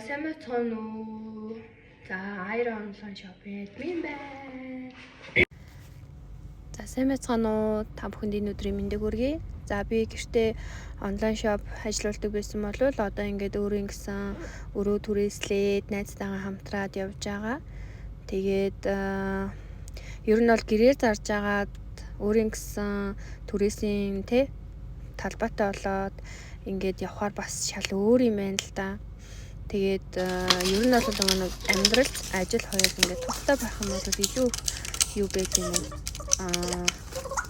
сайн мэцхан уу. За Iron онлайн шопын админ байна. За сайн мэцхан уу. Та бүхэнд энэ өдрийн мэндийг хүргэе. За би гэртээ онлайн шоп ажиллаулдаг байсан бол одоо ингээд өөрийн гэсэн өрөө түрээслээд найзтайгаа хамтраад явж байгаа. Тэгээд ер нь бол гэрээр зарж агаад өөрийн гэсэн түрээсийн талбайтай болоод ингээд явхаар бас шал өөр юм байна л да. Тэгээд ер нь бол нэг амьдрал ажил хоёр ингээд тустай байх юм бол илүү юу байх юм бэ?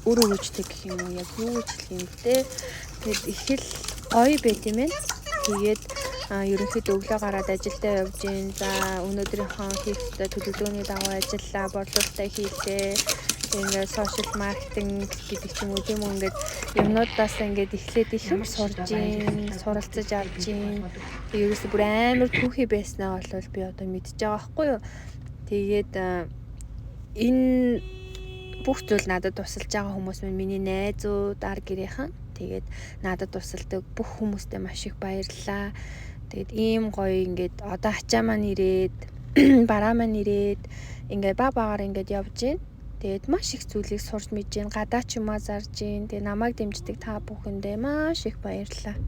Өөрөө үүждэг гэх юм уу? Яг юу гэж хэлэх юм бэ? Тэгээд их л гоё байт юм байна. Тэгээд ерөнхийдөө өглөө гараад ажилдаа явж гин. За өнөөдрийнхөө хийх ёстой төлөвлөгөөний дагуу ажиллаа, борлуулалтаа хийлээ. Ингээд сошиал маркетинг гэдэг ч юм уу тийм үү, ингээд юмнуудаас ингээд эхлээд их юм сурж гин, суралцаж авч гин. Ерөөсөө бүр амар түүхий байснаа бол би одоо мэдчихэж байгаа байхгүй юу. Тэгээд энэ бүх зүйл надад тусалж байгаа хүмүүс минь миний найзууд, ар гэрийнхэн. Тэгээд надад тусалдаг бүх хүмүүстээ маш их баярлалаа. Тэгээд ийм гоё ингээд одоо ачаа маань ирээд, бараа маань ирээд ингээд багаар ингээд явж гин. Тэгээд маш их зүйлийг сурч мэдэж гин, гадаа ч юмаа зарж гин. Тэгээд намайг дэмждэг та бүхэндээ маш их баярлалаа.